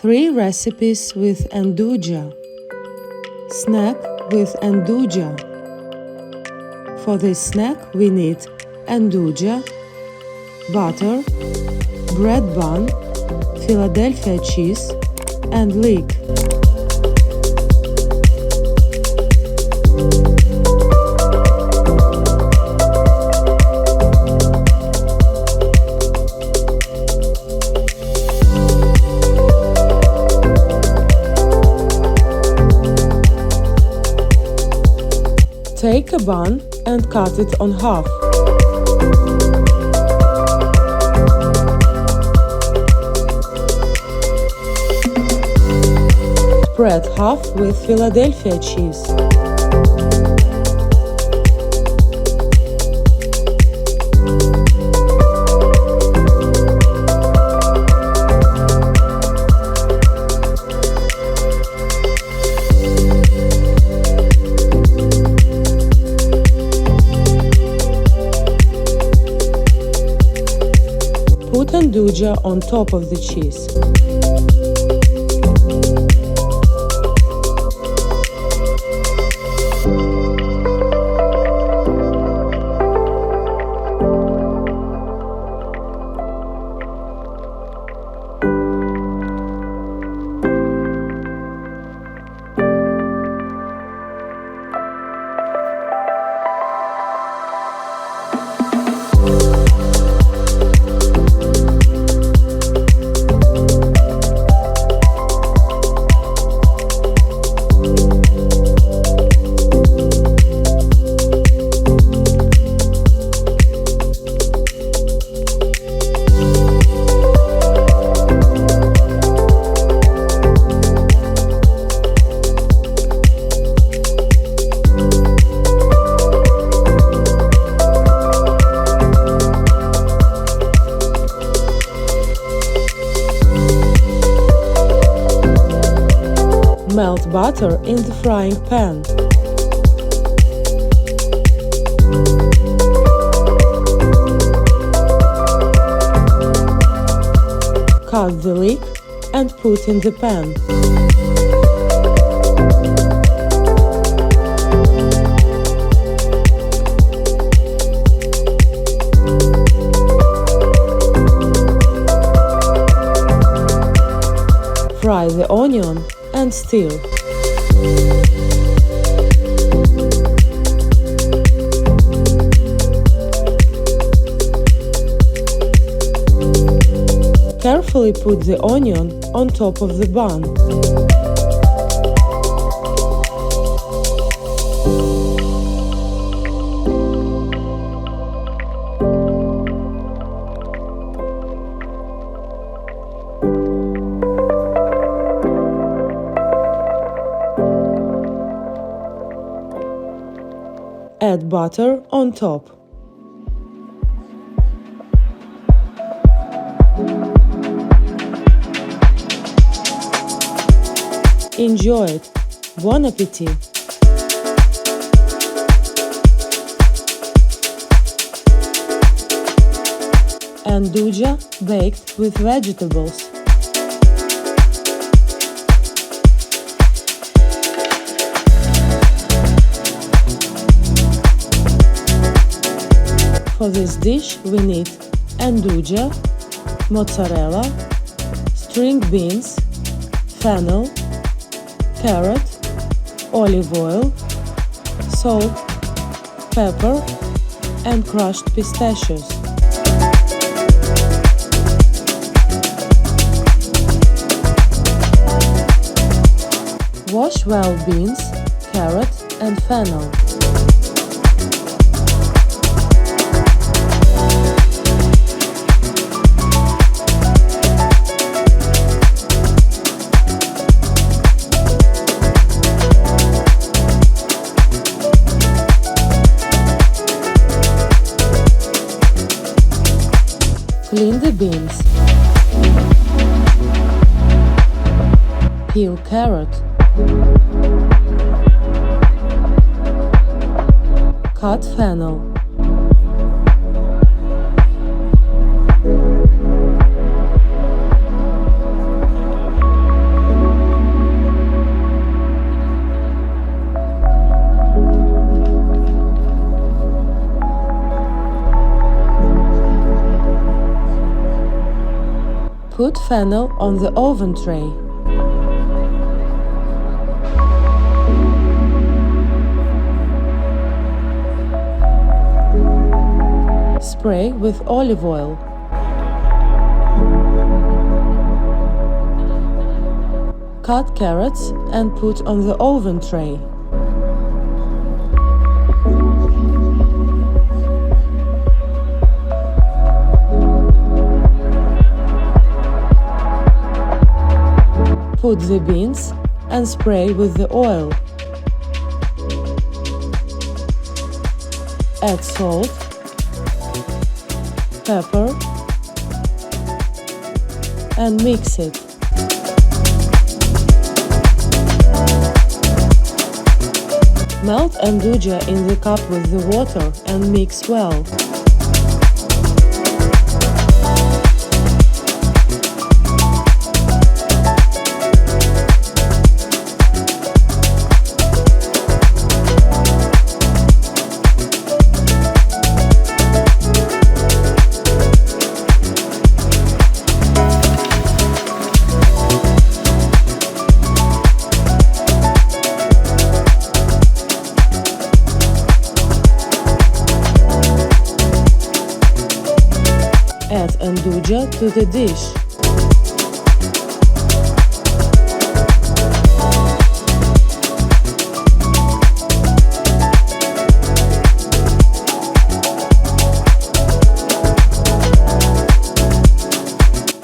3 recipes with Nduja. Snack with Nduja. For this snack we need Nduja, butter, bread bun, Philadelphia cheese and leek. Take a bun and cut it on half. Spread half with Philadelphia cheese. Put Nduja on top of the cheese. Melt butter in the frying pan. Cut the leek and put in the pan. Fry the onion and stir. Carefully put the onion on top of the bun. Add butter on top. Enjoy it. Bon appetit! Nduja baked with vegetables. For this dish we need Nduja, mozzarella, string beans, fennel, carrot, olive oil, salt, pepper and crushed pistachios. Wash well beans, carrot and fennel. Clean the beans. Peel carrot. Cut fennel. Put fennel on the oven tray. Spray with olive oil. Cut carrots and put on the oven tray. Put the beans and spray with the oil. Add salt, pepper, and mix it. Melt nduja in the cup with the water and mix well. Add nduja to the dish.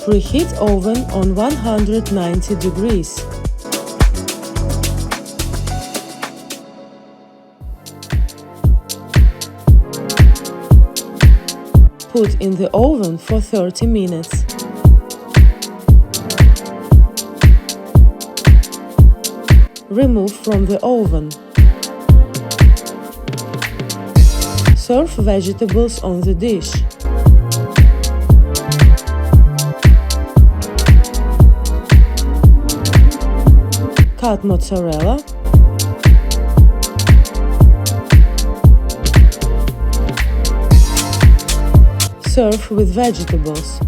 Preheat oven on 190 degrees. Put in the oven for 30 minutes. Remove from the oven. Serve vegetables on the dish. Cut mozzarella. Serve with vegetables.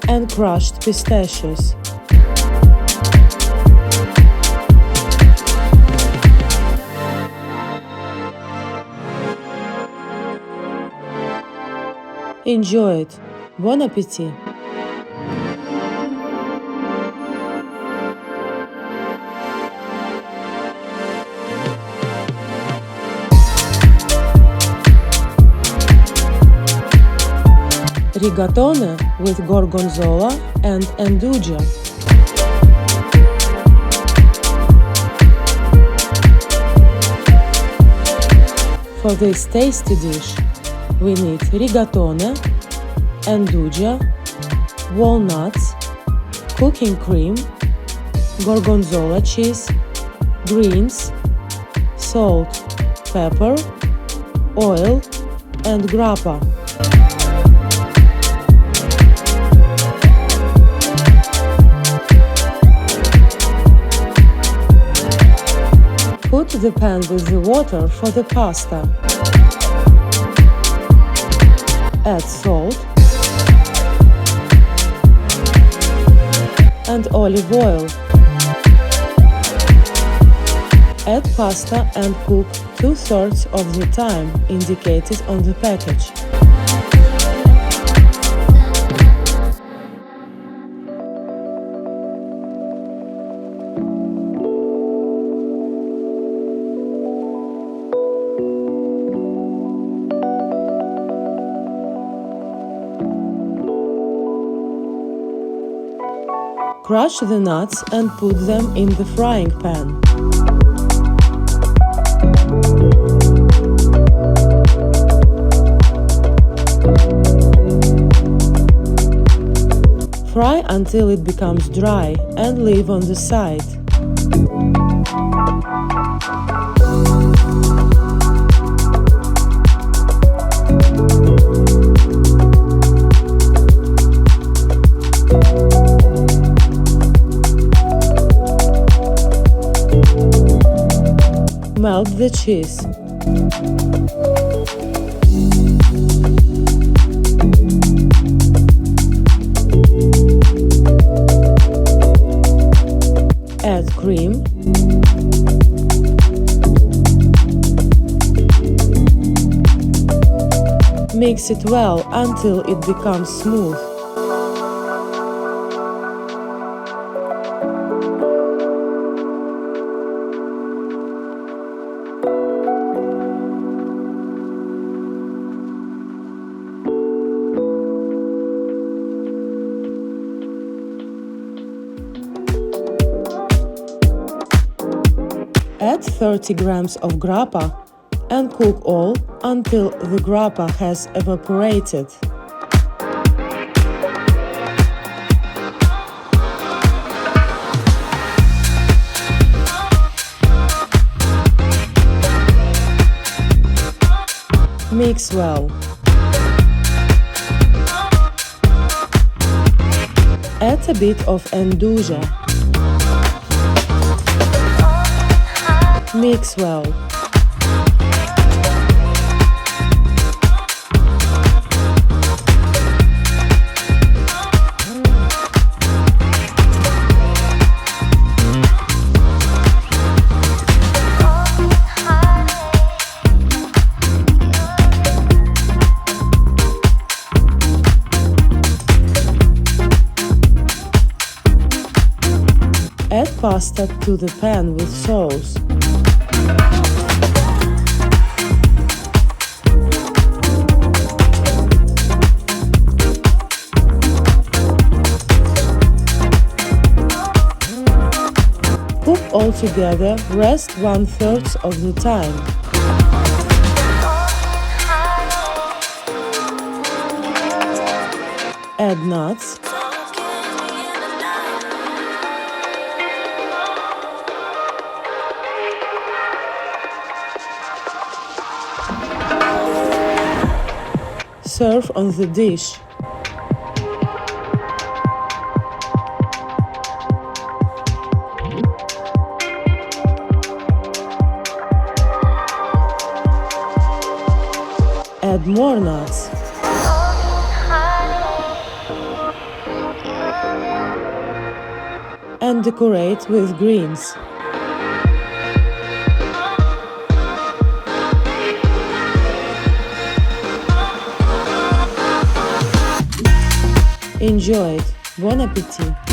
And crushed pistachios. Enjoy it. Bon appétit! Rigatone with gorgonzola and nduja. For this tasty dish, we need rigatone, nduja, walnuts, cooking cream, gorgonzola cheese, greens, salt, pepper, oil, and grappa. Put the pan with the water for the pasta. Add salt and olive oil. Add pasta and cook 2/3 of the time indicated on the package. Crush the nuts and put them in the frying pan. Fry until it becomes dry and leave on the side. Melt the cheese. Add cream. Mix it well until it becomes smooth. Add 30 grams of grappa and cook all until the grappa has evaporated. Mix well. Add a bit of Nduja. Mix well. Add pasta to the pan with sauce. Cook all together, rest 1/3 of the time. Add nuts. Serve on the dish. Add more nuts. And decorate with greens. Enjoy it. Bon appétit!